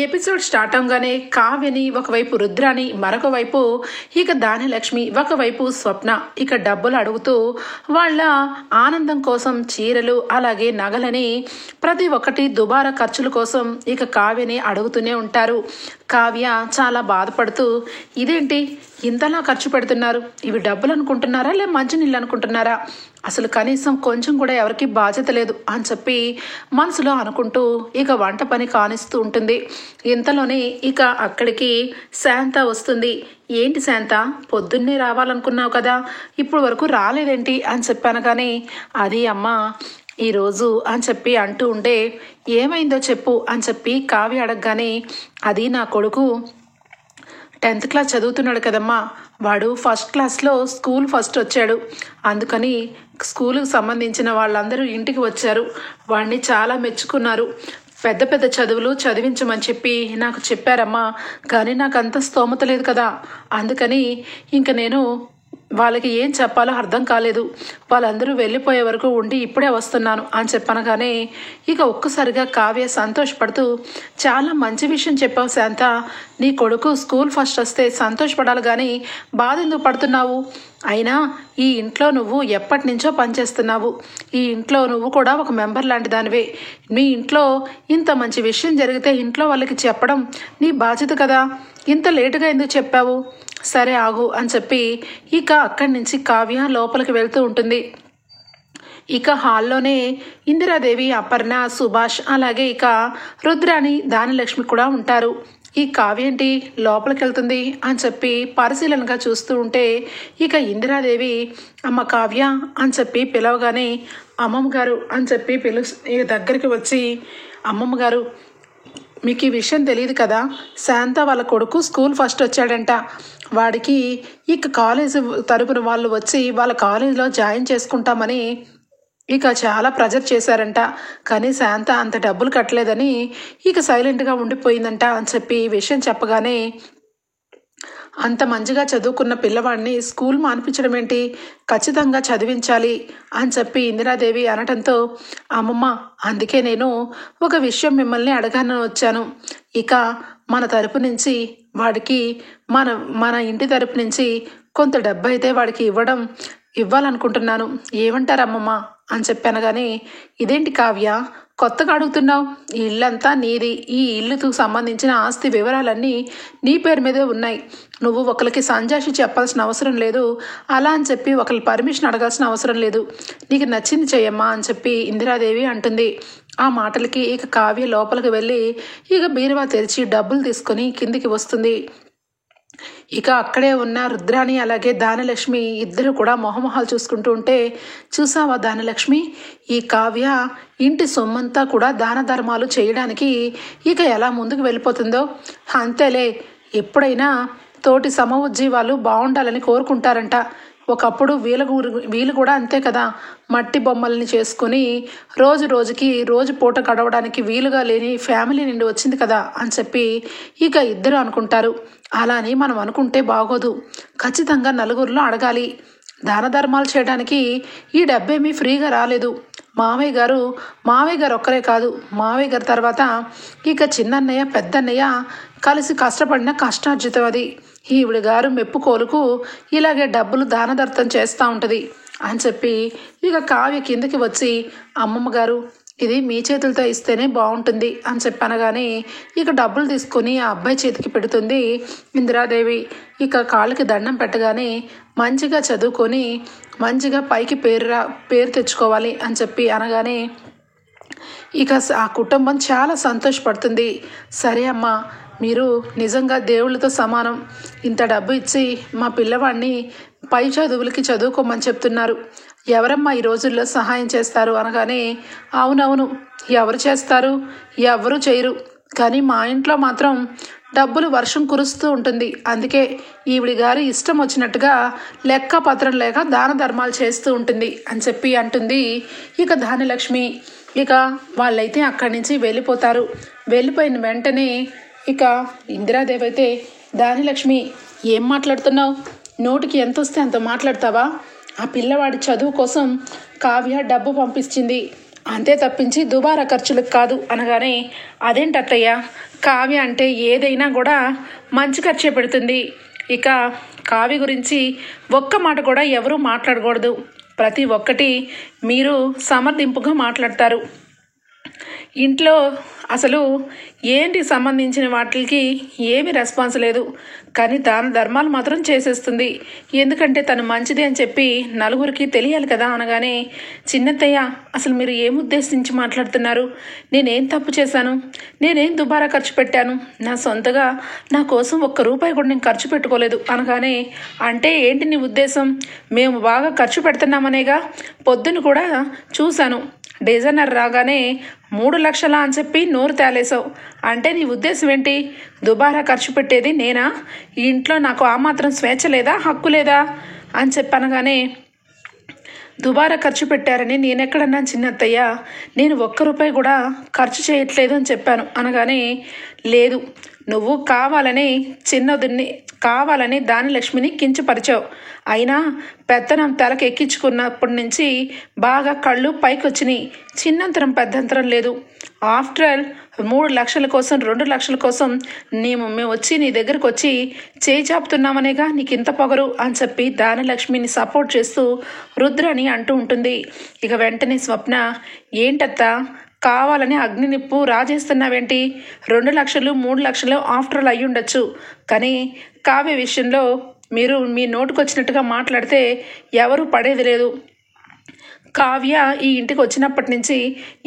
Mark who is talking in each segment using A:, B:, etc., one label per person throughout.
A: Episode start అవగానే కావ్యని ఒకవైపు రుద్రాని మరొక వైపు ఇక దానిలక్ష్మి ఒకవైపు స్వప్న ఇక డబ్బులు అడుగుతూ వాళ్ళ ఆనందం కోసం చీరలు అలాగే నగలని ప్రతి ఒక్కటి దుబారా ఖర్చుల కోసం ఇక కావ్యని అడుగుతూనే ఉంటారు. కావ్య చాలా బాధపడుతూ ఇదేంటి ఇంతలా ఖర్చు పెడుతున్నారు, ఇవి డబ్బులు అనుకుంటున్నారా లే మంచినీళ్ళు అనుకుంటున్నారా, అసలు కనీసం కొంచెం కూడా ఎవరికి బాధ్యత లేదు అని చెప్పి మనసులో అనుకుంటూ ఇక వంట పని కానిస్తూ ఉంటుంది. ఇంతలోనే ఇక అక్కడికి శాంత వస్తుంది. ఏంటి శాంత, పొద్దున్నే రావాలనుకున్నావు కదా, ఇప్పుడు వరకు రాలేదేంటి అని చెప్పాను. కానీ అది అమ్మ ఈరోజు అని చెప్పి అంటూ ఉండే ఏమైందో చెప్పు అని చెప్పి కావ్య అడగగానే అది నా కొడుకు 10th క్లాస్ చదువుతున్నాడు కదమ్మా, వాడు ఫస్ట్ క్లాస్లో స్కూల్ ఫస్ట్ వచ్చాడు, అందుకని స్కూలుకు సంబంధించిన వాళ్ళందరూ ఇంటికి వచ్చారు, వాడిని చాలా మెచ్చుకున్నారు, పెద్ద పెద్ద చదువులు చదివించమని చెప్పి నాకు చెప్పారమ్మా, కానీ నాకు అంత స్తోమత లేదు కదా, అందుకని ఇంక నేను వాళ్ళకి ఏం చెప్పాలో అర్థం కాలేదు, వాళ్ళందరూ వెళ్ళిపోయే వరకు ఉండి ఇప్పుడే వస్తున్నాను అని చెప్పనగానే ఇక ఒక్కసారిగా కావ్య సంతోషపడుతూ చాలా మంచి విషయం చెప్పావు శాంత, నీ కొడుకు స్కూల్ ఫస్ట్ వస్తే సంతోషపడాలి కానీ బాధ ఎందుకు పడుతున్నావు, అయినా ఈ ఇంట్లో నువ్వు ఎప్పటి నుంచో పనిచేస్తున్నావు, ఈ ఇంట్లో నువ్వు కూడా ఒక మెంబర్ లాంటి దానివే, మీ ఇంట్లో ఇంత మంచి విషయం జరిగితే ఇంట్లో వాళ్ళకి చెప్పడం నీ బాధ్యత కదా, ఇంత లేటుగా ఎందుకు చెప్పావు, సరే ఆగు అని చెప్పి ఇక అక్కడి నుంచి కావ్య లోపలికి వెళ్తూ ఉంటుంది. ఇక హాల్లోనే ఇందిరాదేవి, అపర్ణ, సుభాష్ అలాగే ఇక రుద్రాని, దానిలక్ష్మి కూడా ఉంటారు. ఈ కావ్య ఏంటి లోపలికి వెళ్తుంది అని చెప్పి పరిశీలనగా చూస్తూ ఉంటే ఇక ఇందిరాదేవి అమ్మ కావ్య అని చెప్పి పిలవగానే అమ్మమ్మ గారు అని చెప్పి ఇక దగ్గరికి వచ్చి అమ్మమ్మ గారు మీకు ఈ విషయం తెలియదు కదా, శాంత వాళ్ళ కొడుకు స్కూల్ ఫస్ట్ వచ్చాడంట, వాడికి ఇక కాలేజ్ తరపున వాళ్ళు వచ్చి వాళ్ళ కాలేజీలో జాయిన్ చేసుకుంటామని ఇక చాలా ప్రెజర్ చేశారంట, కానీ శాంత అంత డబ్బులు కట్టలేదని ఇక సైలెంట్గా ఉండిపోయిందంట అని చెప్పి విషయం చెప్పగానే అంత మంచిగా చదువుకున్న పిల్లవాడిని స్కూల్ మానిపించడం ఏంటి, ఖచ్చితంగా చదివించాలి అని చెప్పి ఇందిరాదేవి అనటంతో అమ్మమ్మ అందుకే నేను ఒక విషయం మిమ్మల్ని అడగాలని వచ్చాను, ఇక మన తరపు నుంచి వాడికి మన ఇంటి తరపు నుంచి కొంత డబ్బు అయితే వాడికి ఇవ్వాలనుకుంటున్నాను, ఏమంటారమ్మమ్మ అని చెప్పాను. కానీ ఇదేంటి కావ్య కొత్తగా అడుగుతున్నావు, ఈ ఇల్లంతా నీది, ఈ ఇల్లుకు సంబంధించిన ఆస్తి వివరాలన్నీ నీ పేరు మీదే ఉన్నాయి, నువ్వు ఒకరికి సంజాషి చెప్పాల్సిన అవసరం లేదు, అలా అని చెప్పి ఒకరి పర్మిషన్ అడగాల్సిన అవసరం లేదు, నీకు నచ్చింది చెయ్యమ్మా అని చెప్పి ఇందిరాదేవి అంటుంది. ఆ మాటలకి ఇక కావ్య లోపలికి వెళ్ళి ఇక బీరువా తెరిచి డబ్బులు తీసుకొని కిందికి వస్తుంది. ఇక అక్కడే ఉన్న రుద్రాని అలాగే దానలక్ష్మి ఇద్దరు కూడా మొహమొహాలు చూసుకుంటూ ఉంటే చూసావా దానలక్ష్మి, ఈ కావ్య ఇంటి సొమ్మంతా కూడా దాన ధర్మాలు చేయడానికి ఇక ఎలా ముందుకు వెళ్ళిపోతుందో, అంతేలే ఎప్పుడైనా తోటి సమఉజ్జీవాలు బాగుండాలని కోరుకుంటారంట, ఒకప్పుడు వీళ్ళు కూడా అంతే కదా, మట్టి బొమ్మల్ని చేసుకుని రోజు పూట గడవడానికి వీలుగా లేని ఫ్యామిలీ నుండి వచ్చింది కదా అని చెప్పి ఇక ఇద్దరు అనుకుంటారు, అలా అని మనం అనుకుంటే బాగోదు, ఖచ్చితంగా నలుగురిలో అడగాలి, దాన ధర్మాలు చేయడానికి ఈ డబ్బేమీ ఫ్రీగా రాలేదు, మావయ్య గారు ఒక్కరే కాదు, మావయ్య గారి తర్వాత ఇక చిన్నన్నయ్య పెద్దన్నయ్య కలిసి కష్టపడిన కష్టార్జితం అది, ఈవిడ గారు మెప్పుకోలుకు ఇలాగే డబ్బులు దానధర్తం చేస్తూ ఉంటుంది అని చెప్పి ఇక కావ్య కిందకి వచ్చి అమ్మమ్మ గారు ఇది మీ చేతులతో ఇస్తేనే బాగుంటుంది అని చెప్పనగానే ఇక డబ్బులు తీసుకొని ఆ అబ్బాయి చేతికి పెడుతుంది ఇందిరాదేవి. ఇక కాళ్ళకి దండం పెట్టగానే మంచిగా చదువుకొని మంచిగా పైకి పేరు తెచ్చుకోవాలి అని చెప్పి అనగానే ఇక ఆ కుటుంబం చాలా సంతోషపడుతుంది. సరే అమ్మా, మీరు నిజంగా దేవుళ్ళతో సమానం, ఇంత డబ్బు ఇచ్చి మా పిల్లవాడిని పై చదువులకి చదువుకోమని చెప్తున్నారు, ఎవరమ్మా ఈ రోజుల్లో సహాయం చేస్తారు అనగానే అవునవును ఎవరు చేస్తారు, ఎవరు చేయరు, కానీ మా ఇంట్లో మాత్రం డబ్బులు వర్షం కురుస్తూ ఉంటుంది, అందుకే ఈవిడి గారు ఇష్టం వచ్చినట్టుగా లెక్క పత్రం లేక దాన ధర్మాలు చేస్తూ ఉంటుంది అని చెప్పి అంటుంది ఇక దానిలక్ష్మి. ఇక వాళ్ళైతే అక్కడి నుంచి వెళ్ళిపోతారు. వెళ్ళిపోయిన వెంటనే ఇక ఇందిరాదేవి అయితే దానిలక్ష్మి ఏం మాట్లాడుతున్నావు, నోటికి ఎంత వస్తే అంత మాట్లాడతావా, ఆ పిల్లవాడి చదువు కోసం కావ్య డబ్బు పంపించింది, అంతే తప్పించి దుబారా ఖర్చులకు కాదు అనగానే, అదేంటత్తయ్య, కావ్య అంటే ఏదైనా కూడా మంచి ఖర్చే పెడుతుంది. ఇక కావ్య గురించి ఒక్క మాట కూడా ఎవరూ మాట్లాడకూడదు. ప్రతి ఒక్కటి మీరు సమర్థింపుగా మాట్లాడతారు. ఇంట్లో అసలు ఏంటి సంబంధించిన వాటికి ఏమి రెస్పాన్స్ లేదు, కానీ దాన ధర్మాలు మాత్రం చేసేస్తుంది. ఎందుకంటే తను మంచిది అని చెప్పి నలుగురికి తెలియాలి కదా అనగానే, చిన్నత్తయ్య అసలు మీరు ఏం ఉద్దేశించి మాట్లాడుతున్నారు? నేనేం తప్పు చేశాను? నేనేం దుబారా ఖర్చు పెట్టాను? నా సొంతగా నా కోసం ఒక్క రూపాయి కూడా నేను ఖర్చు పెట్టుకోలేదు అనగానే, అంటే ఏంటి నీ ఉద్దేశం? మేము బాగా ఖర్చు పెడుతున్నామనేగా. పొద్దున కూడా చూశాను, డిజైనర్ రాగానే 3 లక్షలా అని చెప్పి నోరు తేలేసావు. అంటే నీ ఉద్దేశం ఏంటి? దుబారా ఖర్చు పెట్టేది నేనా? ఈ ఇంట్లో నాకు ఆ మాత్రం స్వేచ్ఛ లేదా, హక్కు లేదా అని చెప్పనగానే, దుబారా ఖర్చు పెట్టారని నేనెక్కడన్నా చిన్నత్తయ్య? నేను ఒక్క రూపాయి కూడా ఖర్చు చేయట్లేదు అని చెప్పాను అనగానే, లేదు, నువ్వు కావాలని దానిలక్ష్మిని కించపరిచావు. అయినా పెత్తనం తలకెక్కించుకున్నప్పటి నుంచి బాగా కళ్ళు పైకొచ్చినాయి. చిన్నంతరం పెద్దంతరం లేదు. ఆఫ్టర్ ఆల్ 3 లక్షల కోసం 2 లక్షల కోసం మేము వచ్చి నీ దగ్గరకు వచ్చి చేయి చాపుతున్నామనేగా నీకు ఇంత పొగరు అని చెప్పి దానిలక్ష్మిని సపోర్ట్ చేస్తూ రుద్రని అంటూ ఉంటుంది. ఇక వెంటనే స్వప్న, ఏంటత్తా కావాలని అగ్ని నిప్పు రాజేస్తున్నావేంటి? 2 లక్షలు 3 లక్షలు ఆఫ్టర్ ఆల్ అయ్యుండొచ్చు, కానీ కావ్య విషయంలో మీరు మీ నోటుకొచ్చినట్టుగా మాట్లాడితే ఎవరు పడేది లేదు. కావ్య ఈ ఇంటికి వచ్చినప్పటి నుంచి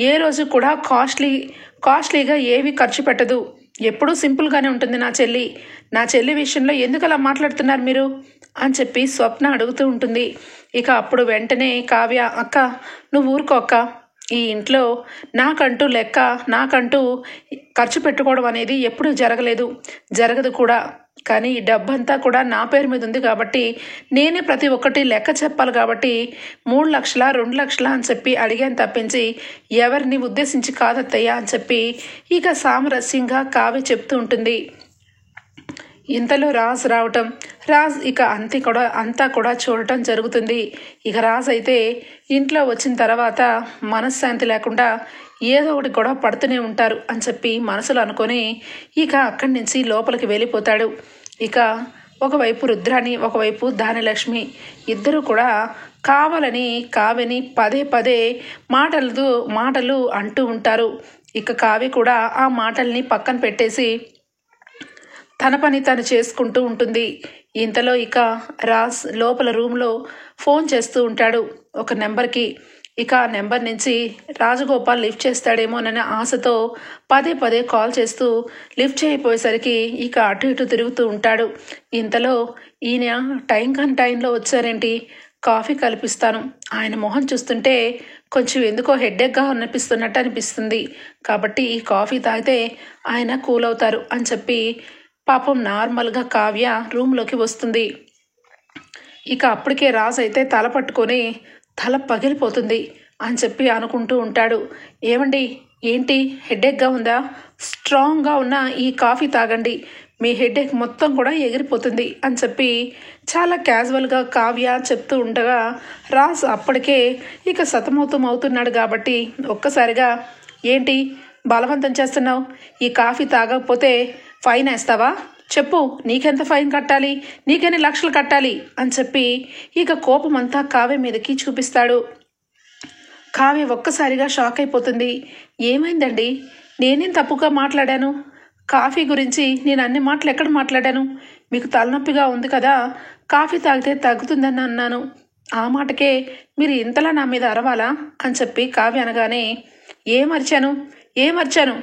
A: ఏ రోజు కూడా కాస్ట్లీగా ఏవి ఖర్చు పెట్టదు. ఎప్పుడూ సింపుల్గానే ఉంటుంది నా చెల్లి విషయంలో ఎందుకు అలా మాట్లాడుతున్నారు మీరు అని చెప్పి స్వప్న అడుగుతూ ఉంటుంది. ఇక అప్పుడు వెంటనే కావ్య, అక్క నువ్వు ఊరుకో అక్క, ఈ ఇంట్లో నాకంటూ ఖర్చు పెట్టుకోవడం అనేది ఎప్పుడూ జరగదు కూడా. కానీ ఈ డబ్బంతా కూడా నా పేరు మీద ఉంది కాబట్టి నేనే ప్రతి ఒక్కటి లెక్క చెప్పాలి కాబట్టి 3 లక్షల 2 లక్షల అని చెప్పి అడిగాను తప్పించి ఎవరిని ఉద్దేశించి కాదత్తయ్య అని చెప్పి ఇక సామరస్యంగా కావ్య చెప్తూ ఉంటుంది. ఇంతలో రాజ్ ఇక అంతా కూడా చూడటం జరుగుతుంది. ఇక రాజ్ అయితే ఇంట్లో వచ్చిన తర్వాత మనశ్శాంతి లేకుండా ఏదో ఒకటి గొడవ పడుతూనే ఉంటారు అని చెప్పి మనసులో అనుకొని ఇక అక్కడి నుంచి లోపలికి వెళ్ళిపోతాడు. ఇక ఒకవైపు రుద్రాని, ఒకవైపు దానిలక్ష్మి ఇద్దరు కూడా కావాలని కావ్యని పదే మాటలు అంటూ ఉంటారు. ఇక కావ్య కూడా ఆ మాటల్ని పక్కన పెట్టేసి తన పని తను చేసుకుంటూ ఉంటుంది. ఇంతలో ఇక రాజ్ లోపల రూమ్లో ఫోన్ చేస్తూ ఉంటాడు ఒక నెంబర్కి. ఇక ఆ నెంబర్ నుంచి రాజగోపాల్ లిఫ్ట్ చేస్తాడేమోనన్న ఆశతో పదే కాల్ చేస్తూ లిఫ్ట్ చేయపోయేసరికి ఇక అటు ఇటు తిరుగుతూ ఉంటాడు. ఇంతలో ఈయన టైంలో వచ్చారేంటి, కాఫీ కల్పిస్తాను, ఆయన మొహం చూస్తుంటే కొంచెం ఎందుకో హెడ్ఏక్గా అనిపిస్తుంది కాబట్టి ఈ కాఫీ తాగితే ఆయన కూల్ అవుతారు అని చెప్పి పాపం నార్మల్గా కావ్య రూమ్లోకి వస్తుంది. ఇక అప్పటికే రాజ్ అయితే తల పట్టుకొని తల పగిలిపోతుంది అని చెప్పి అనుకుంటూ ఉంటాడు. ఏమండి, ఏంటి హెడ్ఏక్గా ఉందా? స్ట్రాంగ్గా ఉన్న ఈ కాఫీ తాగండి, మీ హెడ్ఏక్ మొత్తం కూడా ఎగిరిపోతుంది అని చెప్పి చాలా క్యాజువల్గా కావ్య చెప్తూ ఉండగా రాజ్ అప్పటికే ఇక సతమవుతున్నాడు కాబట్టి ఒక్కసారిగా, ఏంటి బలవంతం చేస్తున్నావు? ఈ కాఫీ తాగకపోతే ఫైన్ వేస్తావా? చెప్పు, నీకెంత ఫైన్ కట్టాలి, నీకెన్ని లక్షలు కట్టాలి అని చెప్పి ఇక కోపం అంతా కావ్య మీదకి చూపిస్తాడు. కావ్య ఒక్కసారిగా షాక్ అయిపోతుంది. ఏమైందండి, నేనేం తప్పుగా మాట్లాడాను? కాఫీ గురించి నేను అన్ని మాటలు ఎక్కడ మాట్లాడాను? మీకు తలనొప్పిగా ఉంది కదా, కాఫీ తాగితే తగ్గుతుందని అన్నాను. ఆ మాటకే మీరు ఇంతలా నా మీద అరవాలా అని చెప్పి కావ్య అనగానే, ఏమర్చాను?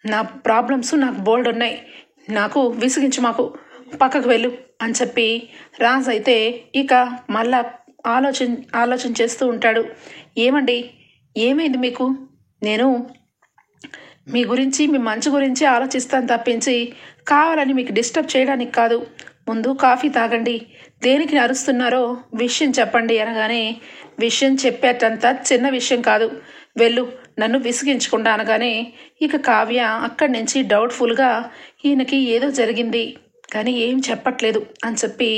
A: నా ప్రాబ్లమ్స్ నాకు బోల్డ్ ఉన్నాయి, నాకు విసిగించు, మాకు పక్కకు వెళ్ళు అని చెప్పి రాజ్ అయితే ఇక మళ్ళా ఆలోచన చేస్తూ ఉంటాడు. ఏమండి, ఏమైంది మీకు? నేను మీ గురించి, మీ మంచి గురించి ఆలోచిస్తాను తప్పించి కావాలని మీకు డిస్టర్బ్ చేయడానికి కాదు. ముందు కాఫీ తాగండి, దేనికి అరుస్తున్నారో విషయం చెప్పండి అనగానే, విషయం చెప్పేటంత చిన్న విషయం కాదు, వెళ్ళు, నన్ను విసిగించకుండా అనగానే ఇక కావ్య అక్కడి నుంచి డౌట్ఫుల్గా ఈయనకి ఏదో జరిగింది కానీ ఏం చెప్పట్లేదు అని చెప్పి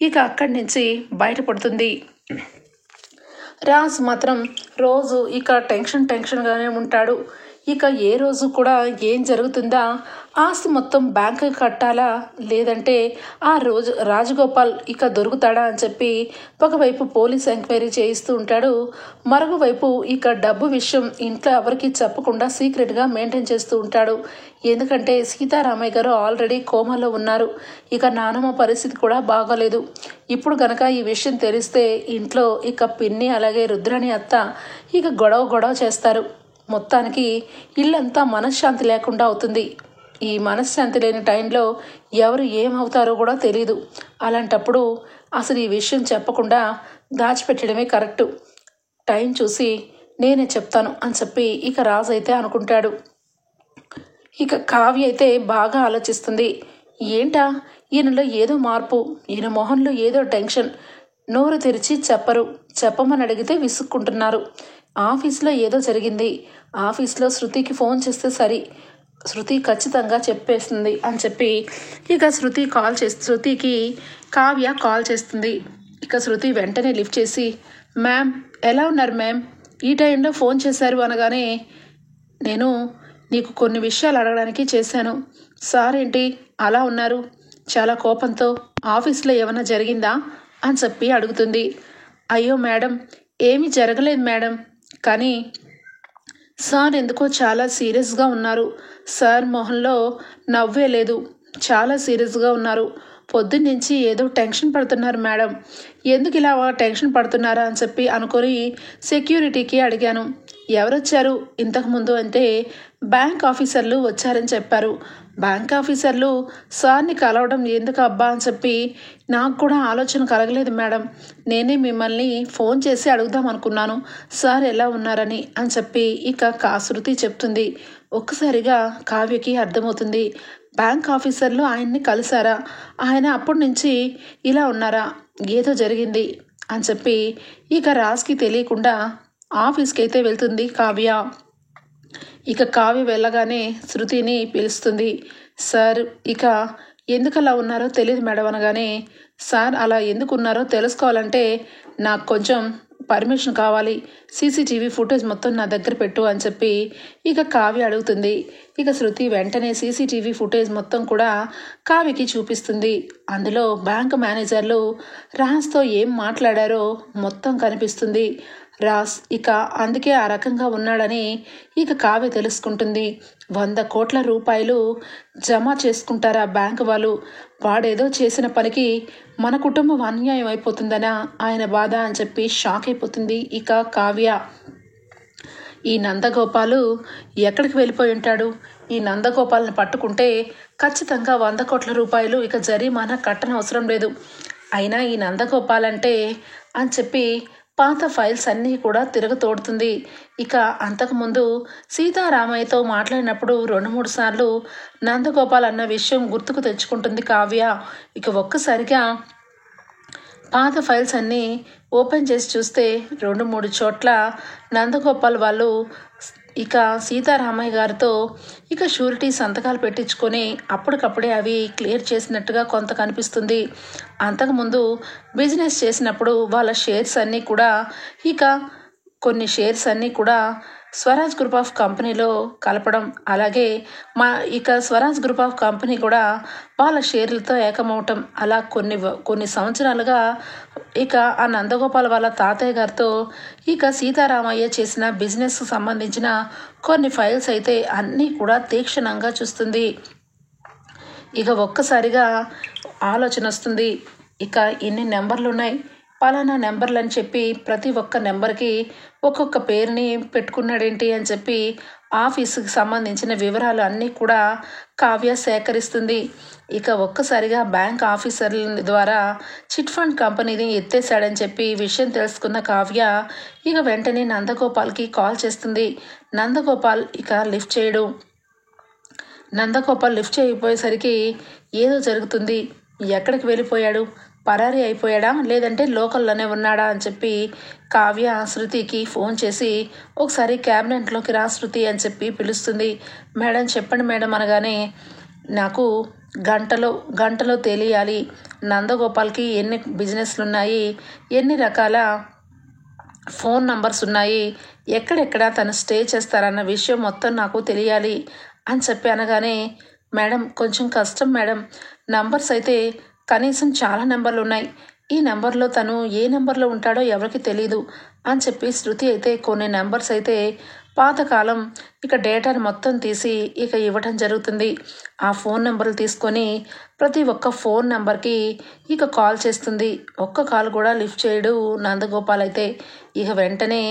A: ఇక అక్కడి నుంచి బయటపడుతుంది. రాజ్ మాత్రం రోజు ఇక టెన్షన్గానే ఉంటాడు. ఇక ఏ రోజు కూడా ఏం జరుగుతుందా, ఆస్తి మొత్తం బ్యాంకు కట్టాలా, లేదంటే ఆ రోజు రాజగోపాల్ ఇక దొరుకుతాడా అని చెప్పి ఒకవైపు పోలీస్ ఎంక్వైరీ చేయిస్తూ ఉంటాడు. మరొకవైపు ఇక డబ్బు విషయం ఇంట్లో ఎవరికి చెప్పకుండా సీక్రెట్గా మెయింటైన్ చేస్తూ ఉంటాడు. ఎందుకంటే సీతారామయ్య గారు ఆల్రెడీ కోమాలో ఉన్నారు. ఇక నానమ్మ పరిస్థితి కూడా బాగోలేదు. ఇప్పుడు గనక ఈ విషయం తెలిస్తే ఇంట్లో ఇక పిన్ని అలాగే రుద్రాణి అత్త ఇక గొడవ చేస్తారు. మొత్తానికి ఇల్లంతా మనశ్శాంతి లేకుండా అవుతుంది. ఈ మనశ్శాంతి లేని టైంలో ఎవరు ఏమవుతారో కూడా తెలీదు. అలాంటప్పుడు అసలు ఈ విషయం చెప్పకుండా దాచిపెట్టడమే కరెక్టు. టైం చూసి నేనే చెప్తాను అని చెప్పి ఇక రాజు అయితే అనుకుంటాడు. ఇక కావ్య అయితే బాగా ఆలోచిస్తుంది. ఏంటా ఈయనలో ఏదో మార్పు, ఈయన మొహంలో ఏదో టెన్షన్. నోరు తెరిచి చెప్పరు, చెప్పమని అడిగితే విసుక్కుంటున్నారు. ఆఫీస్లో ఏదో జరిగింది, ఆఫీస్లో శృతికి ఫోన్ చేస్తే సరి, శృతి ఖచ్చితంగా చెప్పేస్తుంది అని చెప్పి ఇక శృతికి కావ్య కాల్ చేస్తుంది. ఇక శృతి వెంటనే లిఫ్ట్ చేసి, మ్యామ్ ఎలా ఉన్నారు మ్యామ్, ఈ టైంలో ఫోన్ చేశారు అనగానే, నేను నీకు కొన్ని విషయాలు అడగడానికి చేశాను. సార్ ఏంటి అలా ఉన్నారు, చాలా కోపంతో, ఆఫీస్లో ఏమైనా జరిగిందా అని చెప్పి అడుగుతుంది. అయ్యో మేడం, ఏమీ జరగలేదు మేడం, కానీ సార్ ఎందుకో చాలా సీరియస్గా ఉన్నారు. సార్ మొహంలో నవ్వే లేదు, చాలా సీరియస్గా ఉన్నారు. పొద్దున్నుంచి ఏదో టెన్షన్ పడుతున్నారు మేడం, ఎందుకు ఇలా టెన్షన్ పడుతున్నారా అని చెప్పి అనుకొని సెక్యూరిటీకి అడిగాను. ఎవరొచ్చారు ఇంతకుముందు అంటే బ్యాంక్ ఆఫీసర్లు వచ్చారని చెప్పారు. బ్యాంక్ ఆఫీసర్లు సార్ని కలవడం ఎందుకు అబ్బా అని చెప్పి నాకు కూడా ఆలోచన కలగలేదు మేడం. నేనే మిమ్మల్ని ఫోన్ చేసి అడుగుదాం అనుకున్నాను సార్ ఎలా ఉన్నారని అని చెప్పి ఇక శృతి చెప్తుంది. ఒక్కసారిగా కావ్యకి అర్థమవుతుంది. బ్యాంక్ ఆఫీసర్లు ఆయన్ని కలిశారా, ఆయన అప్పటి నుంచి ఇలా ఉన్నారా, ఏదో జరిగింది అని చెప్పి ఇక రాజ్కి తెలియకుండా ఆఫీస్కి అయితే వెళ్తుంది కావ్య. ఇక కావ్య వెళ్ళగానే శృతిని పిలుస్తుంది. సార్ ఇక ఎందుకు అలా ఉన్నారో తెలియదు మేడం అనగానే, సార్ అలా ఎందుకు ఉన్నారో తెలుసుకోవాలంటే నాకు కొంచెం పర్మిషన్ కావాలి, సీసీటీవీ ఫుటేజ్ మొత్తం నా దగ్గర పెట్టు అని చెప్పి ఇక కావ్య అడుగుతుంది. ఇక శృతి వెంటనే సీసీటీవీ ఫుటేజ్ మొత్తం కూడా కావ్యకి చూపిస్తుంది. అందులో బ్యాంక్ మేనేజర్లు రాజ్తో ఏం మాట్లాడారో మొత్తం కనిపిస్తుంది. రాజ్ ఇక అందుకే ఆ రకంగా ఉన్నాడని ఇక కావ్య తెలుసుకుంటుంది. 100 కోట్ల రూపాయలు జమ చేసుకుంటారా బ్యాంకు వాళ్ళు, వాడేదో చేసిన పనికి మన కుటుంబం అన్యాయం అయిపోతుందనా ఆయన బాధ అని చెప్పి షాక్ అయిపోతుంది ఇక కావ్య. ఈ నందగోపాలు ఎక్కడికి వెళ్ళిపోయి ఉంటాడు, ఈ నందగోపాల్ని పట్టుకుంటే ఖచ్చితంగా 100 కోట్ల రూపాయలు ఇక జరిమానా కట్టనవసరం లేదు. అయినా ఈ నందగోపాల్ అంటే అని చెప్పి పాత ఫైల్స్ అన్నీ కూడా తిరగతోడుతుంది. ఇక అంతకుముందు సీతారామయ్యతో మాట్లాడినప్పుడు 2-3 సార్లు నందగోపాల్ అన్న విషయం గుర్తుకు తెచ్చుకుంటుంది కావ్య. ఇక ఒక్కసారిగా పాత ఫైల్స్ అన్నీ ఓపెన్ చేసి చూస్తే 2-3 చోట్ల నందగోపాల్ వాళ్ళు ఇక సీతారామయ్య గారితో ఇక షూరిటీ సంతకాలు పెట్టించుకొని అప్పటికప్పుడే అవి క్లియర్ చేసినట్టుగా కొంత కనిపిస్తుంది. అంతకుముందు బిజినెస్ చేసినప్పుడు వాళ్ళ షేర్స్ అన్నీ కూడా ఇక కొన్ని షేర్స్ అన్నీ కూడా స్వరాజ్ గ్రూప్ ఆఫ్ కంపెనీలో కలపడం, అలాగే ఇక స్వరాజ్ గ్రూప్ ఆఫ్ కంపెనీ కూడా వాళ్ళ షేర్లతో ఏకమవటం, అలా కొన్ని సంవత్సరాలుగా ఇక ఆ నందగోపాల్ వాళ్ళ తాతయ్య గారితో ఇక సీతారామయ్య చేసిన బిజినెస్కు సంబంధించిన కొన్ని ఫైల్స్ అయితే అన్నీ కూడా తీక్షణంగా చూస్తుంది. ఇక ఒక్కసారిగా ఆలోచన వస్తుంది. ఇక ఇన్ని నెంబర్లు ఉన్నాయి, పలానా నెంబర్లు అని చెప్పి ప్రతి ఒక్క నెంబర్కి ఒక్కొక్క పేరుని పెట్టుకున్నాడేంటి అని చెప్పి ఆఫీసుకి సంబంధించిన వివరాలు అన్నీ కూడా కావ్య సేకరిస్తుంది. ఇక ఒక్కసారిగా బ్యాంక్ ఆఫీసర్ల ద్వారా చిట్ ఫండ్ కంపెనీని ఎత్తేసాడని చెప్పి విషయం తెలుసుకున్న కావ్య ఇక వెంటనే నందగోపాల్కి కాల్ చేస్తుంది. నందగోపాల్ ఇక లిఫ్ట్ చేయడు. నందగోపాల్ లిఫ్ట్ చేయకపోయేసరికి ఏదో జరుగుతుంది, ఎక్కడికి వెళ్ళిపోయాడు, పరారీ అయిపోయాడా లేదంటే లోకల్లోనే ఉన్నాడా అని చెప్పి కావ్య శృతికి ఫోన్ చేసి ఒకసారి క్యాబినెట్లోకి రా శృతి అని చెప్పి పిలుస్తుంది. మేడం చెప్పండి మేడం అనగానే, నాకు గంటలో తెలియాలి నందగోపాల్కి ఎన్ని బిజినెస్లు ఉన్నాయి, ఎన్ని రకాల ఫోన్ నంబర్స్ ఉన్నాయి, ఎక్కడెక్కడ తను స్టే చేస్తారన్న విషయం మొత్తం నాకు తెలియాలి అని చెప్పి అనగానే, మేడం కొంచెం కష్టం మేడం, నంబర్స్ అయితే కనీసం చాలా నెంబర్లు ఉన్నాయి, ఈ నెంబర్లో తను ఏ నెంబర్లో ఉంటాడో ఎవరికి తెలీదు అని చెప్పి శృతి అయితే కొన్ని నెంబర్స్ అయితే పాతకాలం డేటాను మొత్తం తీసి ఇవ్వటం జరుగుతుంది. ఆ ఫోన్ నెంబర్లు తీసుకొని ప్రతి ఒక్క ఫోన్ నెంబర్కి కాల్ చేస్తుంది. ఒక్క కాల్ కూడా లిఫ్ట్ చేయడు నందగోపాల్ అయితే. వెంటనే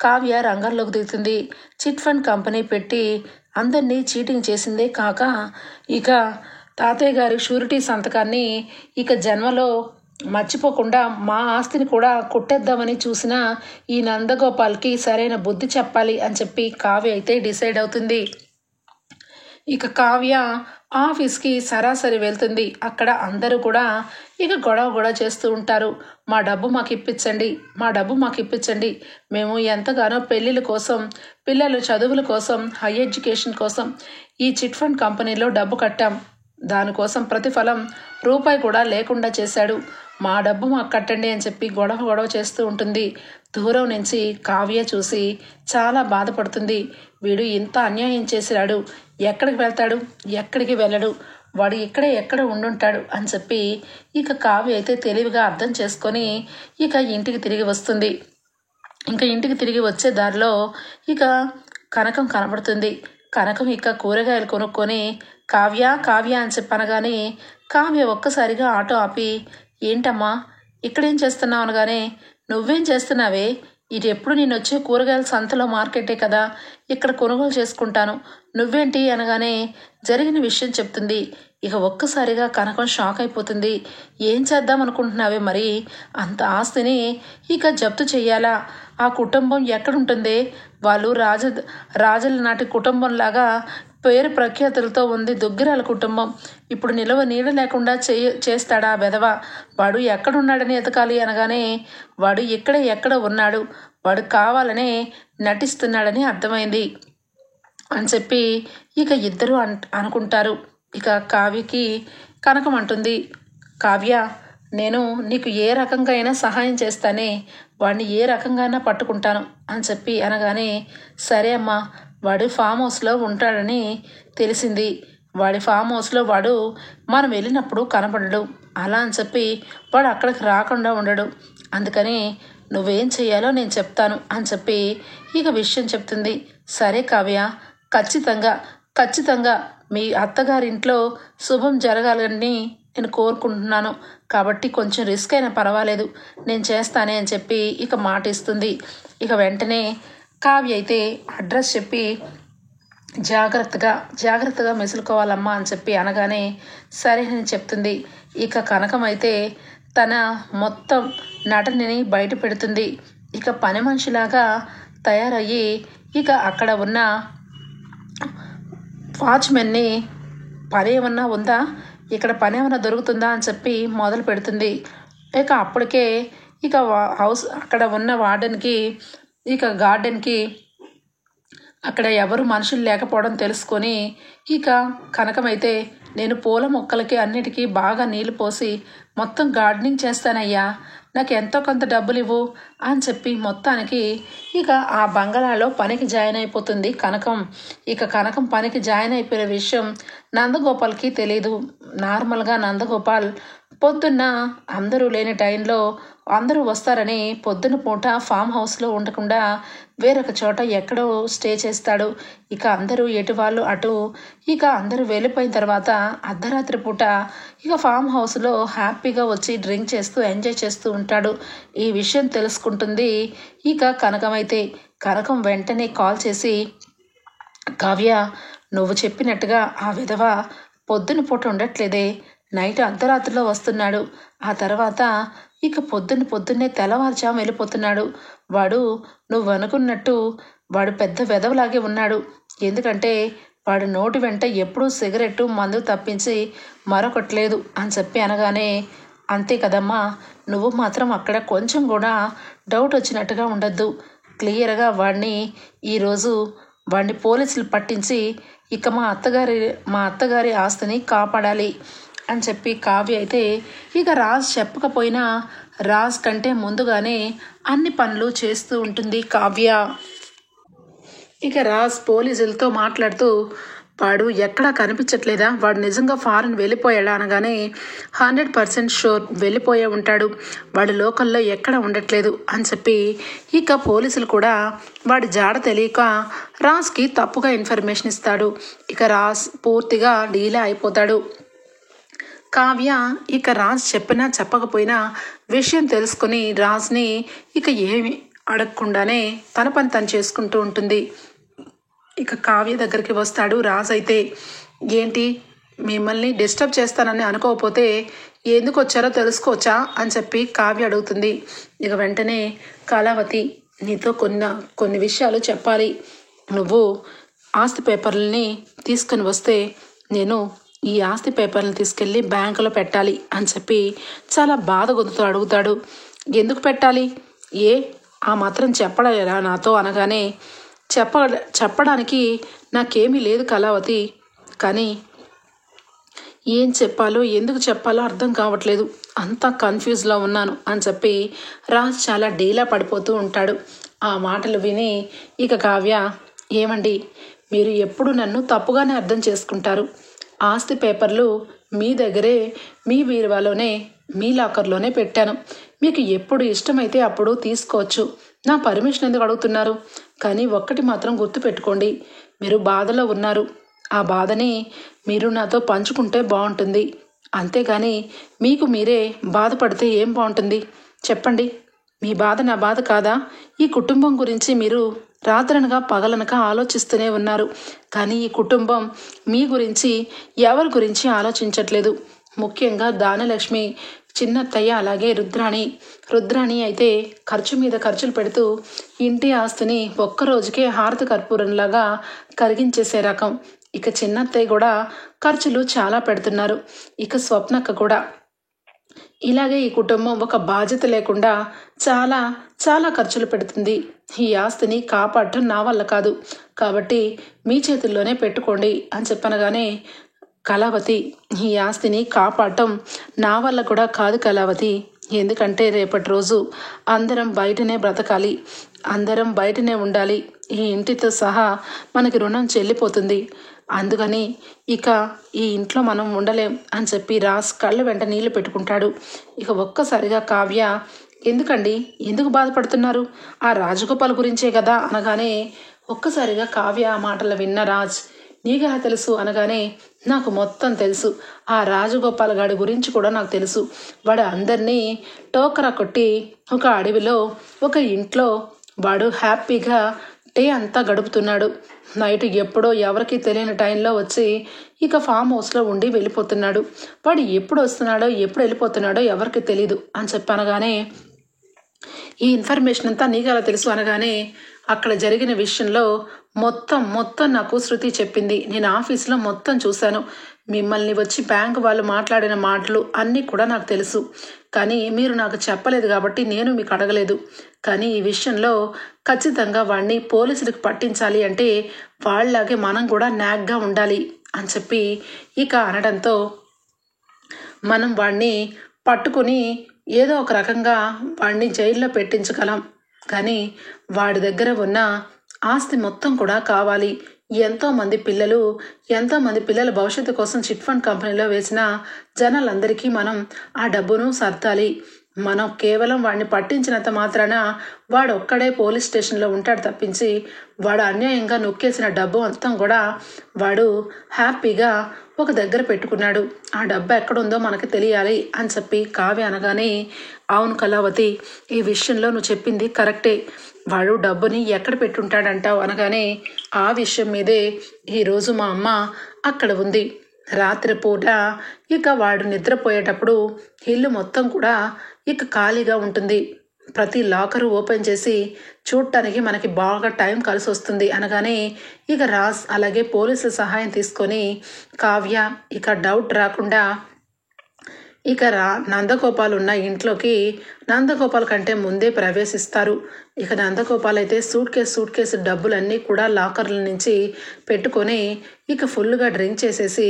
A: కావ్య రంగంలోకి దిగుతుంది. చిట్ ఫండ్ కంపెనీ పెట్టి అందరినీ చీటింగ్ చేసిందే కాక తాతయ్య గారి షూరిటీ సంతకాన్ని జన్మలో మర్చిపోకుండా మా ఆస్తిని కూడా కొట్టేద్దామని చూసిన ఈ నందగోపాల్కి సరైన బుద్ధి చెప్పాలి అని చెప్పి కావ్య అయితే డిసైడ్ అవుతుంది. కావ్య ఆఫీస్కి సరాసరి వెళ్తుంది. అక్కడ అందరూ కూడా గొడవ చేస్తూ ఉంటారు. మా డబ్బు మాకు ఇప్పించండి, మా డబ్బు మాకు ఇప్పించండి, మేము ఎంతగానో పెళ్ళిళ్ళ కోసం, పిల్లల చదువుల కోసం, హై ఎడ్యుకేషన్ కోసం ఈ చిట్ ఫండ్ కంపెనీలో డబ్బు కట్టాం, దానికోసం ప్రతిఫలం రూపాయి కూడా లేకుండా చేశాడు, మా డబ్బు మాకు కట్టండి అని చెప్పి గొడవ చేస్తూ ఉంటుంది. దూరం నుంచి కావ్య చూసి చాలా బాధపడుతుంది. వీడు ఇంత అన్యాయం చేసిరాడు, ఎక్కడికి వెళ్తాడు, ఎక్కడికి వెళ్ళడు, వాడు ఎక్కడ ఉండుంటాడు అని చెప్పి కావ్య అయితే తెలివిగా అర్థం చేసుకొని ఇంటికి తిరిగి వస్తుంది. ఇంటికి తిరిగి వచ్చే దారిలో కనకం కనబడుతుంది. కనకం కూరగాయలు కొనుక్కొని కావ్య అని చెప్పనగానే కావ్య ఒక్కసారిగా ఆటో ఆపి, ఏంటమ్మా ఇక్కడేం చేస్తున్నావు అనగానే, నువ్వేం చేస్తున్నావే, ఇది ఎప్పుడు నేను వచ్చే కూరగాయల సంతలో మార్కెటే కదా, ఇక్కడ కొనుగోలు చేసుకుంటాను, నువ్వేంటి అనగానే జరిగిన విషయం చెప్తుంది. ఒక్కసారిగా కనకం షాక్ అయిపోతుంది. ఏం చేద్దాం అనుకుంటున్నావే, మరి అంత ఆస్తిని జప్తు చెయ్యాలా, ఆ కుటుంబం ఎక్కడుంటుంది, వాళ్ళు రాజుల నాటి కుటుంబంలాగా పేరు ప్రఖ్యాతులతో ఉంది దుగ్గిరాల కుటుంబం, ఇప్పుడు నిలవ నీడ లేకుండా చేస్తాడా బెదవ, వాడు ఎక్కడున్నాడని ఎతకాలి అనగానే, వాడు ఎక్కడ ఉన్నాడు, వాడు కావాలనే నటిస్తున్నాడని అర్థమైంది అని చెప్పి ఇద్దరు అనుకుంటారు. కావ్యకి కనకం అంటుంది, కావ్య నేను నీకు ఏ రకంగా అయినా సహాయం చేస్తానే, వాడిని ఏ రకంగా అయినా పట్టుకుంటాను అని చెప్పి అనగానే, సరే అమ్మా, వాడు ఫామ్ హౌస్లో ఉంటాడని తెలిసింది, వాడి ఫామ్ హౌస్లో వాడు మనం వెళ్ళినప్పుడు కనపడడు, అలా అని చెప్పి వాడు అక్కడికి రాకుండా ఉండడు, అందుకని నువ్వేం చెయ్యాలో నేను చెప్తాను అని చెప్పి విషయం చెప్తుంది. సరే కావ్య, ఖచ్చితంగా మీ అత్తగారింట్లో శుభం జరగాలని నేను కోరుకుంటున్నాను, కాబట్టి కొంచెం రిస్క్ అయినా పర్వాలేదు, నేను చేస్తానే అని చెప్పి మాట ఇస్తుంది. వెంటనే కావ్య అయితే అడ్రస్ చెప్పి జాగ్రత్తగా మెసులుకోవాలమ్మా అని చెప్పి అనగానే సరే అని చెప్తుంది. కనకం అయితే తన మొత్తం నటనని బయట పెడుతుంది. పని మనిషిలాగా తయారయ్యి అక్కడ ఉన్న వాచ్మెన్ని పని ఏమన్నా ఉందా, ఇక్కడ పని ఏమన్నా దొరుకుతుందా అని చెప్పి మొదలు పెడుతుంది. అప్పటికే హౌస్ అక్కడ ఉన్న వార్డెన్కి గార్డెన్కి అక్కడ ఎవరు మనుషులు లేకపోవడం తెలుసుకొని కనకమైతే, నేను పూల మొక్కలకి అన్నిటికీ బాగా నీళ్లు పోసి మొత్తం గార్డెనింగ్ చేస్తానయ్యా, నాకు ఎంతో కొంత డబ్బులు ఇవ్వు అని చెప్పి మొత్తానికి ఆ బంగళాలో పనికి జాయిన్ అయిపోతుంది కనకం. కనకం పనికి జాయిన్ అయిపోయిన విషయం నందగోపాల్కి తెలీదు. నార్మల్గా నందగోపాల్ పొద్దున్న అందరూ లేని టైంలో అందరూ వస్తారని పొద్దున పూట ఫామ్ హౌస్లో ఉండకుండా వేరొక చోట ఎక్కడో స్టే చేస్తాడు. అందరూ ఎటు వాళ్ళు అటు అందరూ వెళ్ళిపోయిన తర్వాత అర్ధరాత్రి పూట ఫామ్ హౌస్లో హ్యాపీగా వచ్చి డ్రింక్ చేస్తూ ఎంజాయ్ చేస్తూ ఉంటాడు. ఈ విషయం తెలుసుకుంటుంది కనకమైతే. కనకం వెంటనే కాల్ చేసి, కావ్య నువ్వు చెప్పినట్టుగా ఆ విధవ పొద్దున పూట ఉండట్లేదే, నైట్ అర్ధరాత్రిలో వస్తున్నాడు, ఆ తర్వాత పొద్దున్నే తెల్లవారుజాము వెళ్ళిపోతున్నాడు, వాడు నువ్వు అనుకున్నట్టు వాడు పెద్ద వెధవలాగే ఉన్నాడు, ఎందుకంటే వాడు నోటి వెంట ఎప్పుడూ సిగరెట్టు మందు తప్పించి మరొకట్లేదు అని చెప్పి అనగానే, అంతే కదమ్మా, నువ్వు మాత్రం అక్కడ కొంచెం కూడా డౌట్ వచ్చినట్టుగా ఉండద్దు, క్లియర్గా ఈరోజు వాడిని పోలీసులు పట్టించి మా అత్తగారి ఆస్తిని కాపాడాలి అని చెప్పి కావ్య అయితే రాజ్ చెప్పకపోయినా రాజ్ కంటే ముందుగానే అన్ని పనులు చేస్తూ ఉంటుంది కావ్య. ఇక రాజ్ పోలీసులతో మాట్లాడుతూ, వాడు ఎక్కడా కనిపించట్లేదా, వాడు నిజంగా ఫారెన్ వెళ్ళిపోయాడా అనగానే 100% షూర్ వెళ్ళిపోయే ఉంటాడు, వాడు లోకల్లో ఎక్కడ ఉండట్లేదు అని చెప్పి ఇక పోలీసులు కూడా వాడి జాడ తెలియక రాజ్కి తప్పుగా ఇన్ఫర్మేషన్ ఇస్తాడు. ఇక రాజ్ పూర్తిగా డీలే అయిపోతాడు. కావ్య ఇక రాజ్ చెప్పినా చెప్పకపోయినా విషయం తెలుసుకుని రాజ్ని ఇక ఏమి అడగకుండానే తన పని తను చేసుకుంటూ ఉంటుంది. ఇక కావ్య దగ్గరికి వస్తాడు రాజ్. అయితే ఏంటి, మిమ్మల్ని డిస్టర్బ్ చేస్తానని అనుకోకపోతే ఎందుకు వచ్చారో తెలుసుకోవచ్చా అని చెప్పి కావ్య అడుగుతుంది. ఇక వెంటనే కళావతి, నీతో కొన్ని విషయాలు చెప్పాలి, నువ్వు ఆస్తి పేపర్లని తీసుకుని వస్తే నేను ఈ ఆస్తి పేపర్లను తీసుకెళ్ళి బ్యాంకులో పెట్టాలి అని చెప్పి చాలా బాధ గొంతుతో అడుగుతాడు. ఎందుకు పెట్టాలి, ఆ మాత్రం చెప్పడలేరా నాతో అనగానే, చెప్పడానికి నాకేమీ లేదు కళావతి, కానీ ఏం చెప్పాలో ఎందుకు చెప్పాలో అర్థం కావట్లేదు, అంతా కన్ఫ్యూజ్లో ఉన్నాను అని చెప్పి రాజ్ చాలా డీలా పడిపోతూ ఉంటాడు. ఆ మాటలు విని ఇక కావ్య, ఏమండి మీరు ఎప్పుడు నన్ను తప్పుగానే అర్థం చేసుకుంటారు, ఆస్తి పేపర్లు మీ దగ్గరే మీ బీరువాలోనే మీ లాకర్లోనే పెట్టాను, మీకు ఎప్పుడు ఇష్టమైతే అప్పుడు తీసుకోవచ్చు, నా పర్మిషన్ ఎందుకు అడుగుతున్నారు, కానీ ఒక్కటి మాత్రం గుర్తుపెట్టుకోండి, మీరు బాధలో ఉన్నారు, ఆ బాధని మీరు నాతో పంచుకుంటే బాగుంటుంది, అంతేగాని మీకు మీరే బాధపడితే ఏం బాగుంటుంది చెప్పండి, మీ బాధ నా బాధ కాదా, ఈ కుటుంబం గురించి మీరు రాత్రనగా పగలనక ఆలోచిస్తూనే ఉన్నారు, కానీ ఈ కుటుంబం మీ గురించి ఎవరి గురించి ఆలోచించట్లేదు, ముఖ్యంగా దానలక్ష్మి, చిన్నత్తయ్య, అలాగే రుద్రాణి అయితే ఖర్చు మీద ఖర్చులు పెడుతూ ఇంటి ఆస్తిని ఒక్కరోజుకే హారతి కర్పూరంలాగా కరిగించేసే రకం. ఇక చిన్నత్తయ్య కూడా ఖర్చులు చాలా పెడుతున్నారు. ఇక స్వప్నక్క కూడా ఇలాగే ఈ కుటుంబం ఒక బాధ్యత లేకుండా చాలా చాలా ఖర్చులు పెడుతుంది, ఈ ఆస్తిని కాపాడటం నా వల్ల కాదు, కాబట్టి మీ చేతుల్లోనే పెట్టుకోండి అని చెప్పనగానే, కళావతి ఈ ఆస్తిని కాపాడటం నా వల్ల కూడా కాదు కళావతి, ఎందుకంటే రేపటి రోజు అందరం బయటనే బ్రతకాలి, అందరం బయటనే ఉండాలి, ఈ ఇంటితో సహా మనకి రుణం చెల్లిపోతుంది, అందుకని ఇక ఈ ఇంట్లో మనం ఉండలేం అని చెప్పి రాజ్ కళ్ళ వెంట నీళ్లు పెట్టుకుంటాడు. ఇక ఒక్కసారిగా కావ్య, ఎందుకండి ఎందుకు బాధపడుతున్నారు, ఆ రాజగోపాల్ గురించే కదా అనగానే, ఒక్కసారిగా కావ్య ఆ మాటలు విన్న రాజ్, నీగా తెలుసు అనగానే, నాకు మొత్తం తెలుసు, ఆ రాజగోపాల్ గాడి గురించి కూడా నాకు తెలుసు, వాడు అందరినీ టోకరా కొట్టి ఒక అడవిలో ఒక ఇంట్లో వాడు హ్యాపీగా డే అంతా గడుపుతున్నాడు, నైట్ ఎప్పుడో ఎవరికి తెలియని టైంలో వచ్చి ఇక ఫామ్ హౌస్లో ఉండి వెళ్ళిపోతున్నాడు, వాడు ఎప్పుడు వస్తున్నాడో ఎప్పుడు వెళ్ళిపోతున్నాడో ఎవరికి తెలీదు అని చెప్పనగానే, ఈ ఇన్ఫర్మేషన్ అంతా నీకు అలా తెలుసు అనగానే, అక్కడ జరిగిన విషయంలో మొత్తం నాకు శృతి చెప్పింది, నేను ఆఫీస్లో మొత్తం చూశాను, మిమ్మల్ని వచ్చి బ్యాంకు వాళ్ళు మాట్లాడిన మాటలు అన్నీ కూడా నాకు తెలుసు, కానీ మీరు నాకు చెప్పలేదు కాబట్టి నేను మీకు అడగలేదు, కానీ ఈ విషయంలో ఖచ్చితంగా వాడిని పోలీసులకు పట్టించాలి అంటే వాళ్ళలాగే మనం కూడా నాగ్గా ఉండాలి అని చెప్పి ఇక అనడంతో, మనం వాడిని పట్టుకుని ఏదో ఒక రకంగా వాడిని జైల్లో పెట్టించగలం, కానీ వాడి దగ్గర ఉన్న ఆస్తి మొత్తం కూడా కావాలి, ఎంతోమంది పిల్లల భవిష్యత్తు కోసం చిట్ ఫండ్ కంపెనీలో వేసిన జనాలందరికీ మనం ఆ డబ్బును సర్దాలి, మనం కేవలం వాడిని పట్టించినంత మాత్రాన వాడు ఒక్కడే పోలీస్ స్టేషన్లో ఉంటాడు తప్పించి వాడు అన్యాయంగా నొక్కేసిన డబ్బు మొత్తం కూడా వాడు హ్యాపీగా ఒక దగ్గర పెట్టుకున్నాడు, ఆ డబ్బు ఎక్కడుందో మనకు తెలియాలి అని చెప్పి కావ్య అనగానే, అవును కళావతి, ఈ విషయంలో నువ్వు చెప్పింది కరెక్టే, వాడు డబ్బుని ఎక్కడ పెట్టుంటాడంటావు అనగానే, ఆ విషయం మీదే ఈరోజు మా అమ్మ అక్కడ ఉంది, రాత్రిపూట ఇక వాడు నిద్రపోయేటప్పుడు ఇల్లు మొత్తం కూడా ఇక ఖాళీగా ఉంటుంది, ప్రతి లాకరు ఓపెన్ చేసి చూడటానికి మనకి బాగా టైం కలిసి వస్తుంది అనగానే, ఇక రాజ్ అలాగే పోలీసుల సహాయం తీసుకొని కావ్య ఇక డౌట్ రాకుండా ఇక నందగోపాల్ ఉన్న ఇంట్లోకి నందగోపాల్ కంటే ముందే ప్రవేశిస్తారు. ఇక నందగోపాల్ అయితే సూట్ కేసు డబ్బులన్నీ కూడా లాకర్ల నుంచి పెట్టుకొని ఇక ఫుల్గా డ్రింక్ చేసేసి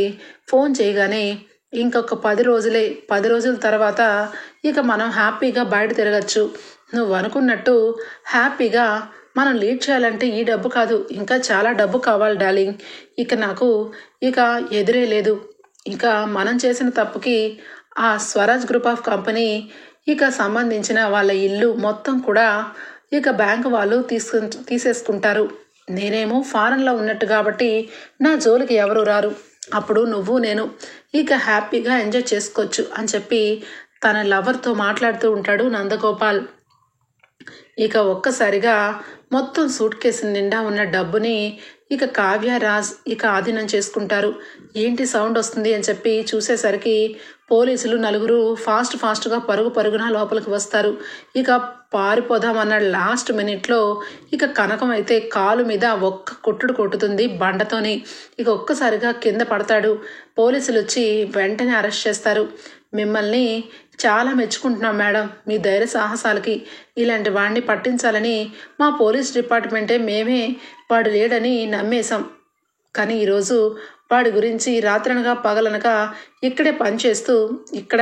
A: ఫోన్ చేయగానే, ఇంకొక 10 రోజులే, 10 రోజుల తర్వాత ఇక మనం హ్యాపీగా బయట తిరగచ్చు. నువ్వు అనుకున్నట్టు హ్యాపీగా మనం లీడ్ చేయాలంటే ఈ డబ్బు కాదు, ఇంకా చాలా డబ్బు కావాలి డార్లింగ్. ఇక నాకు ఇక ఎదురే లేదు. ఇక మనం చేసిన తప్పుకి ఆ స్వరాజ్ గ్రూప్ ఆఫ్ కంపెనీ ఇక సంబంధించిన వాళ్ళ ఇల్లు మొత్తం కూడా ఇక బ్యాంకు వాళ్ళు తీసేసుకుంటారు. నేనేమో ఫారెన్లో ఉన్నట్టు కాబట్టి నా జోలికి ఎవరు రారు. అప్పుడు నువ్వు నేను ఇక హ్యాపీగా ఎంజాయ్ చేసుకోవచ్చు అని చెప్పి తన లవర్తో మాట్లాడుతూ ఉంటాడు నందగోపాల్. ఇక ఒక్కసారిగా మొత్తం సూట్ కేసు నిండా ఉన్న డబ్బుని ఇక కావ్య రాజ్ ఇక ఆధీనం చేసుకుంటారు. ఏంటి సౌండ్ వస్తుంది అని చెప్పి చూసేసరికి పోలీసులు నలుగురు ఫాస్ట్గా పరుగున లోపలికి వస్తారు. ఇక పారిపోదామన్న లాస్ట్ మినిట్లో ఇక కనకం అయితే కాలు మీద ఒక్క కొట్టుతుంది బండతోని. ఇక ఒక్కసారిగా కింద పడతాడు. పోలీసులు వచ్చి వెంటనే అరెస్ట్ చేస్తారు. మిమ్మల్ని చాలా మెచ్చుకుంటున్నాం మేడం, మీ ధైర్య సాహసాలకి. ఇలాంటి వాడిని పట్టించాలని మా పోలీస్ డిపార్ట్మెంటే మేమే వాడు లేడని నమ్మేశాం. కానీ ఈరోజు వాడి గురించి రాత్రనగా పగలనగా ఇక్కడే పనిచేస్తూ ఇక్కడ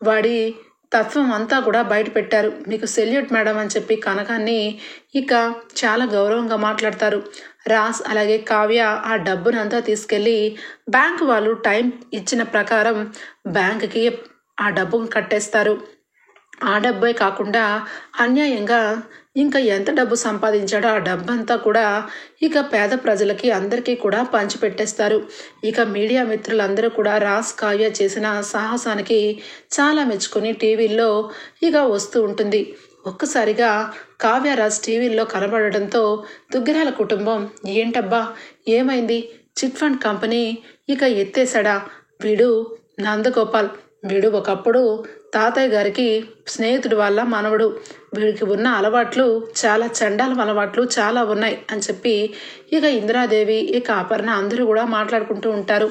A: వాడి తత్వం అంతా కూడా బయట పెట్టారు. మీకు సెల్యూట్ మేడం అని చెప్పి కనకాన్ని ఇక చాలా గౌరవంగా మాట్లాడతారు. రాజ్ అలాగే కావ్య ఆ డబ్బునంతా తీసుకెళ్ళి బ్యాంకు వాళ్ళు టైం ఇచ్చిన ప్రకారం బ్యాంకుకి ఆ డబ్బును కట్టేస్తారు. ఆ డబ్బే కాకుండా అన్యాయంగా ఇంకా ఎంత డబ్బు సంపాదించాడో ఆ డబ్బంతా కూడా ఇక పేద ప్రజలకి అందరికీ కూడా పంచిపెట్టేస్తారు. ఇక మీడియా మిత్రులందరూ కూడా రాజ్ కావ్య చేసిన సాహసానికి చాలా మెచ్చుకొని టీవీల్లో ఇక వస్తూ ఉంటుంది. ఒక్కసారిగా కావ్యరాజ్ టీవీల్లో కనబడడంతో దుగ్గిరాల కుటుంబం ఏంటబ్బా ఏమైంది, చిట్ ఫండ్ కంపెనీ ఇక ఎత్తేసాడా, వీడు నందగోపాల్, వీడు ఒకప్పుడు తాతయ్య గారికి స్నేహితుడి వాళ్ళ మనవడు, వీడికి ఉన్న అలవాట్లు చాలా చండాలం అలవాట్లు చాలా ఉన్నాయి అని చెప్పి ఇక ఇందిరాదేవి ఇక అపర్ణ అందరూ కూడా మాట్లాడుకుంటూ ఉంటారు.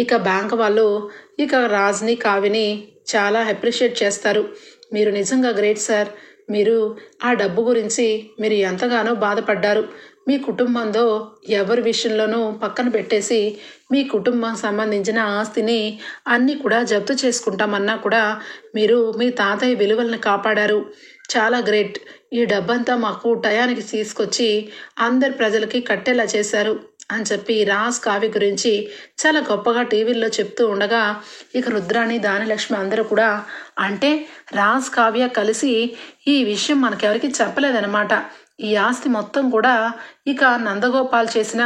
A: ఇక బ్యాంక్ వాళ్ళు ఇక రాజ్ని కావ్యని చాలా అప్రిషియేట్ చేస్తారు. మీరు నిజంగా గ్రేట్ సార్, మీరు ఆ డబ్బు గురించి మీరు ఎంతగానో బాధపడ్డారు. మీ కుటుంబంలో ఎవరి విషయంలోనూ పక్కన పెట్టేసి మీ కుటుంబం సంబంధించిన ఆస్తిని అన్నీ కూడా జప్తు చేసుకుంటామన్నా కూడా మీరు మీ తాతయ్య విలువలను కాపాడారు. చాలా గ్రేట్. ఈ డబ్బంతా మాకు టయానికి తీసుకొచ్చి అందరి ప్రజలకి కట్టేలా చేశారు అని చెప్పి రాజ్ కావ్య గురించి చాలా గొప్పగా టీవీల్లో చెప్తూ ఉండగా ఇక రుద్రాణి దానిలక్ష్మి అందరూ కూడా అంటే రాజ్ కావ్య కలిసి ఈ విషయం మనకెవరికి చెప్పలేదన్నమాట. ఈ ఆస్తి మొత్తం కూడా ఇక నందగోపాల్ చేసిన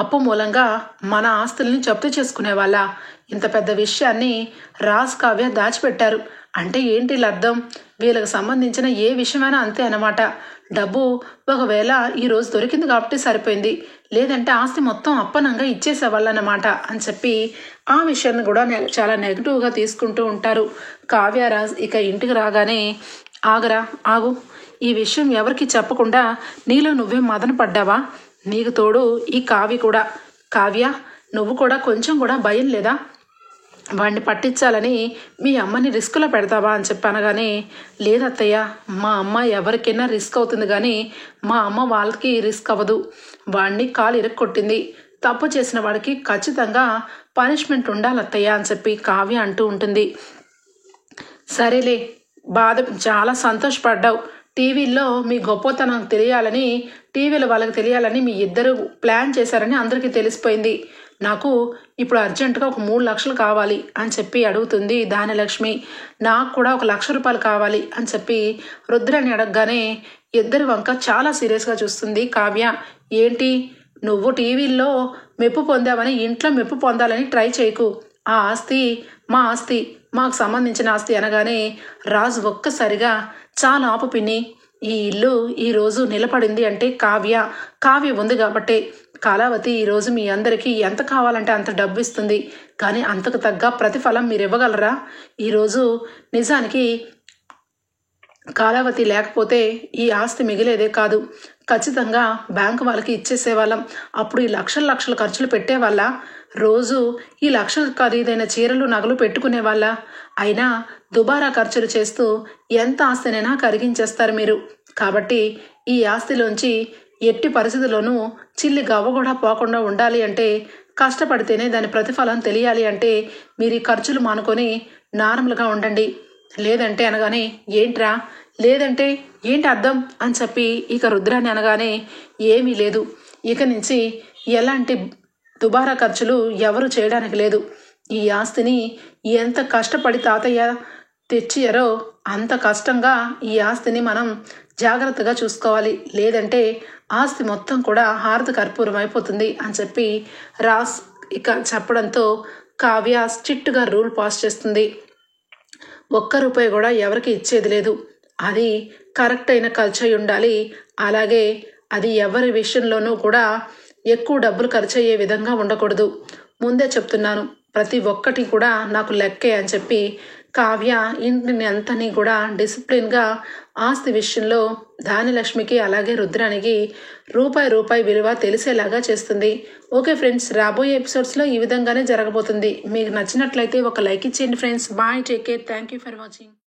A: అప్పు మూలంగా మన ఆస్తుల్ని జప్తు చేసుకునే వాళ్ళ ఇంత పెద్ద విషయాన్ని రాజ్ కావ్య దాచిపెట్టారు అంటే ఏంటి అర్థం, వీళ్ళకి సంబంధించిన ఏ విషయమైనా అంతే అన్నమాట. డబ్బు ఒకవేళ ఈరోజు దొరికింది కాబట్టి సరిపోయింది, లేదంటే ఆస్తి మొత్తం అప్పనంగా ఇచ్చేసేవాళ్ళన్నమాట అని చెప్పి ఆ విషయాన్ని కూడా చాలా నెగిటివ్గా తీసుకుంటూ ఉంటారు. కావ్యరాజ్ ఇక ఇంటికి రాగానే ఆగరా ఆగు, ఈ విషయం ఎవరికి చెప్పకుండా నీలో నువ్వే మదన పడ్డావా, నీకు తోడు ఈ కావ్య కూడా. కావ్య నువ్వు కూడా కొంచెం కూడా భయం లేదా, వాడిని పట్టించాలని మీ అమ్మని రిస్క్లో పెడతావా అని చెప్పనగానే లేదత్తయ్య, మా అమ్మ ఎవరికైనా రిస్క్ అవుతుంది కానీ మా అమ్మ వాళ్ళకి రిస్క్ అవ్వదు. వాడిని కాలు ఇరక్కొట్టింది, తప్పు చేసిన వాడికి ఖచ్చితంగా పనిష్మెంట్ ఉండాలత్తయ్య అని చెప్పి కావ్య అంటూ ఉంటుంది. సరేలే, చాలా సంతోషపడ్డావు. టీవీల్లో మీ గొప్పతనం తెలియాలని, టీవీలో వాళ్ళకి తెలియాలని మీ ఇద్దరు ప్లాన్ చేశారని అందరికీ తెలిసిపోయింది. నాకు ఇప్పుడు అర్జెంటుగా ఒక 3 లక్షలు కావాలి అని చెప్పి అడుగుతుంది దానిలక్ష్మి. నాకు కూడా 1 లక్ష రూపాయలు కావాలి అని చెప్పి రుద్రాన్ని అడగగానే ఇద్దరి వంక చాలా సీరియస్గా చూస్తుంది కావ్య. ఏంటి నువ్వు టీవీల్లో మెప్పు పొందావని ఇంట్లో మెప్పు పొందాలని ట్రై చేయకు. ఆ ఆస్తి మా ఆస్తి, మాకు సంబంధించిన ఆస్తి అనగానే రాజు ఒక్కసారిగా చాలా ఆపు పిన్ని, ఈ ఇల్లు ఈరోజు నిలబడింది అంటే కావ్య ఉంది కాబట్టే. కళావతి ఈరోజు మీ అందరికీ ఎంత కావాలంటే అంత డబ్బు ఇస్తుంది, కానీ అంతకు తగ్గ ప్రతిఫలం మీరు ఇవ్వగలరా? ఈరోజు నిజానికి కళావతి లేకపోతే ఈ ఆస్తి మిగిలేదే కాదు, ఖచ్చితంగా బ్యాంకు వాళ్ళకి ఇచ్చేసేవాళ్ళం. అప్పుడు ఈ లక్షల ఖర్చులు పెట్టేవాళ్ళ, రోజు ఈ లక్షల ఖరీదైన చీరలు నగలు పెట్టుకునే వాళ్ళ. అయినా దుబారా ఖర్చులు చేస్తూ ఎంత ఆస్తినైనా కరిగించేస్తారు మీరు. కాబట్టి ఈ ఆస్తిలోంచి ఎట్టి పరిస్థితుల్లోనూ చిల్లి గవ్వ కూడా పోకుండా ఉండాలి అంటే కష్టపడితేనే దాని ప్రతిఫలం తెలియాలి అంటే మీరు ఈ ఖర్చులు మానుకొని నార్మల్గా ఉండండి. లేదంటే అనగానే ఏంట్రా, లేదంటే ఏంటి అర్థం అని చెప్పి ఇక రుద్రాన్ని అనగానే ఏమీ లేదు, ఇక నుంచి ఎలాంటి దుబారా ఖర్చులు ఎవరు చేయడానికి లేదు. ఈ ఆస్తిని ఎంత కష్టపడి తాతయ్య తెచ్చియారో అంత కష్టంగా ఈ ఆస్తిని మనం జాగ్రత్తగా చూసుకోవాలి. లేదంటే ఆస్తి మొత్తం కూడా హారతి కర్పూరం అయిపోతుంది అని చెప్పి రాస్ ఇక చెప్పడంతో కావ్య స్ట్రిక్ట్గా రూల్ పాస్ చేస్తుంది. ₹1 కూడా ఎవరికి ఇచ్చేది లేదు. అది కరెక్ట్ అయిన ఖర్చు అయి ఉండాలి. అలాగే అది ఎవరి విషయంలోనూ కూడా ఎక్కువ డబ్బులు ఖర్చు అయ్యే విధంగా ఉండకూడదు. ముందే చెప్తున్నాను, ప్రతి ఒక్కటి కూడా నాకు లెక్కే అని చెప్పి కావ్య ఇంటిని అంతని కూడా డిసిప్లిన్గా ఆస్తి విషయంలో ధాన్యలక్ష్మికి అలాగే రుద్రానికి రూపాయి విలువ తెలిసేలాగా చేస్తుంది. ఓకే ఫ్రెండ్స్, రాబోయే ఎపిసోడ్స్లో ఈ విధంగానే జరగబోతుంది. మీకు నచ్చినట్లయితే ఒక లైక్ ఇచ్చేయండి friends. Bye, take care, thank you for watching.